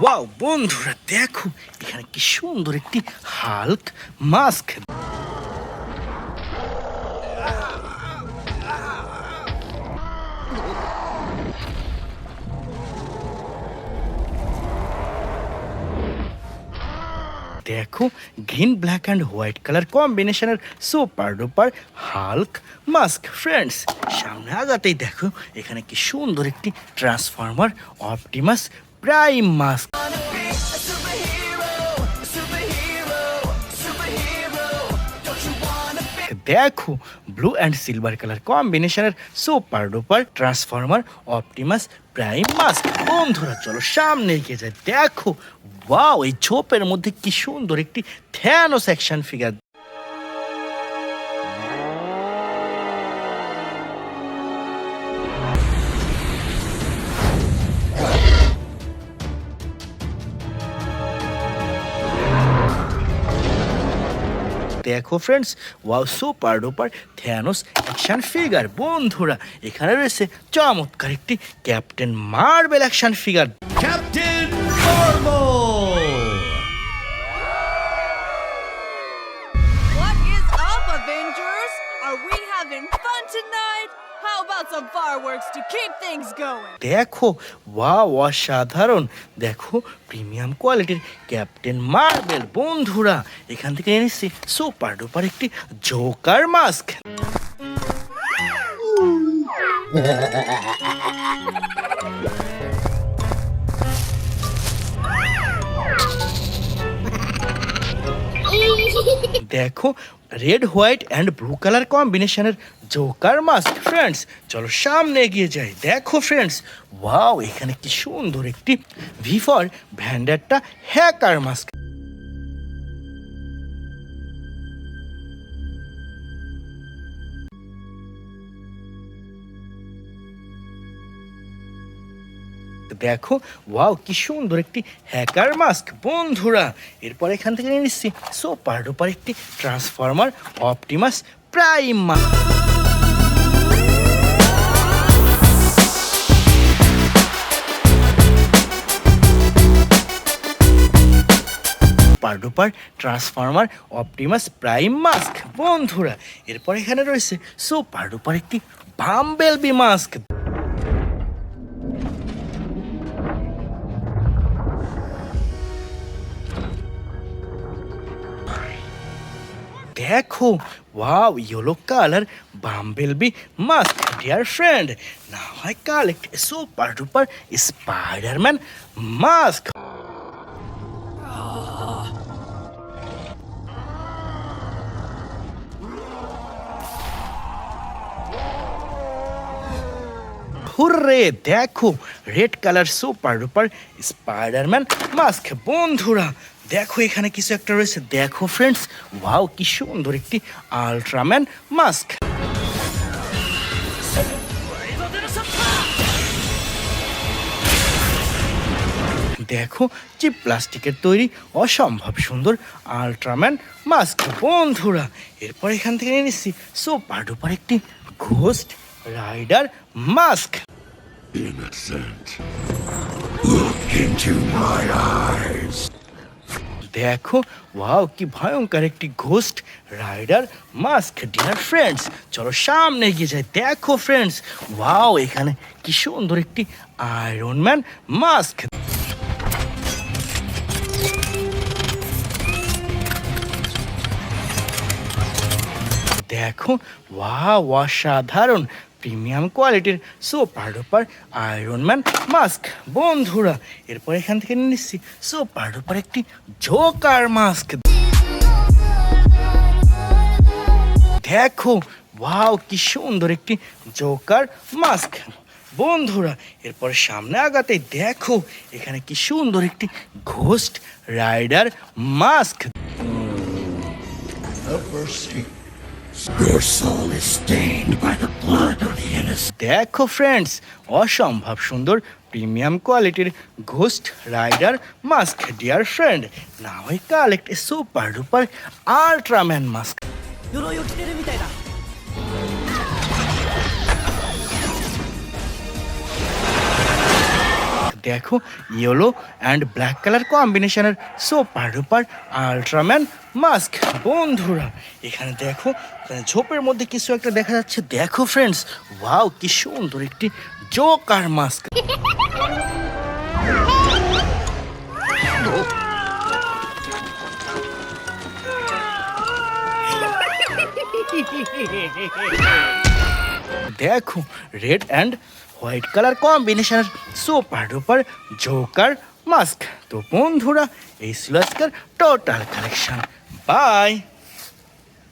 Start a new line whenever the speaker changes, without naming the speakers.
Wow বন্ধুরা দেখো এখানে কি সুন্দর একটি হাল্ক মাস্ক। দেখো green black and white colour কম্বিনেশনের super duper Hulk mask. Friends সামনে আগাতেই দেখো এখানে কি সুন্দর একটি ট্রান্সফর্মার অপটিমাস প্রাইম মাস্ক। দেখো ব্লু অ্যান্ড সিলভার কালার কম্বিনেশনের super duper Transformer Optimus Prime mask. বন্ধুরা চলো সামনে এগিয়ে যায়। দেখো ওয়াও এই ঝোপের মধ্যে কি সুন্দর একটি থ্যানোস অ্যাকশন ফিগার। দেখো friends wow super duper Thanos action figure. বন্ধুরা এখানে রয়েছে চমৎকার একটি captain marble action figure.
Captain Marvel!
What is up, Avengers? Are we having fun tonight? How about some fireworks to keep things going?
দেখো wow অসাধারণ। দেখো premium কোয়ালিটির captain marble. বন্ধুরা এখান থেকে এনেছি সুপার ডুপার একটি জোকার মাস্ক। দেখো red white and blue colour কম্বিনেশনের জোকার মাস্ক। ফ্রেন্ডস চলো সামনে এগিয়ে যাই। দেখো ফ্রেন্ডস ওয়াও এখানে কি সুন্দর একটি ভি ফর ভ্যান্ডারটা হ্যাকার মাস্ক। দেখো ওয়াও কি সুন্দর একটি হ্যাকার মাস্ক। বন্ধুরা এরপর এখান থেকে নিয়ে নিচ্ছি সুপার ডুপার একটি Transformer Optimus Prime mask. Super duper Transformer Optimus Prime mask. বন্ধুরা এরপর এখানে রয়েছে সুপার ডুপার একটি বাম্বেলবি মাস্ক। দেখো wow yellow colour Bumblebee mask. Dear friend now I collect a super duper Spiderman mask. Hurray দেখো red colour super duper Spiderman mask. বন্ধুরা দেখো এখানে কিছু একটা রয়েছে। দেখো ফ্রেন্ডস ওয়াও কি সুন্দর একটি আল্ট্রাম্যান মাস্ক। দেখো চিপ প্লাস্টিকের তৈরি অসম্ভব সুন্দর আল্ট্রাম্যান মাস্ক। বন্ধুরা এরপর এখান থেকে নিয়ে নিচ্ছি সুপার ডুপার একটি ghost rider mask.
Innocent. Look into my eyes.
দেখো ওয়াও কি ভয়ঙ্কর একটি ghost rider mask. Dear friends চলো সামনে এগিয়ে যাই। দেখো ফ্রেন্ডস ওয়াও এখানে কি সুন্দর একটি আয়রন ম্যান মাস্ক। দেখো ওয়াও অসাধারণ প্রিমিয়াম কোয়ালিটির super duper iron man mask. বন্ধুরা এরপর এখান থেকে নিয়ে নিচ্ছি সুপার ডুপার একটি জোকার মাস্ক। দেখো ওয়াও কি সুন্দর একটি জোকার মাস্ক। বন্ধুরা এরপর সামনে আগাতেই দেখো এখানে কি সুন্দর একটি ghost rider mask.
Your soul is stained by the blood of the innocent.
দেখো ফ্রেন্ডস অসম্ভব সুন্দর প্রিমিয়াম কোয়ালিটির Ghost rider mask. Dear friend now I collect a super duper Ultraman mask. দেখো ইয়েলো অ্যান্ড ব্ল্যাক কালার কম্বিনেশনের super duper Ultraman mask. বন্ধুরা এখানে দেখো, এখানে ঝোপের মধ্যে কিছু একটা দেখা যাচ্ছে। দেখো ফ্রেন্ডস, ওয়াও কি সুন্দর একটি জোকার মাস্ক। দেখো রেড অ্যান্ড হোয়াইট কালার কম্বিনেশনের সুপার ডুপার জোকার মাস্ক। তো বন্ধুরা এই ছিল আজকের টোটাল কালেকশন। বাই।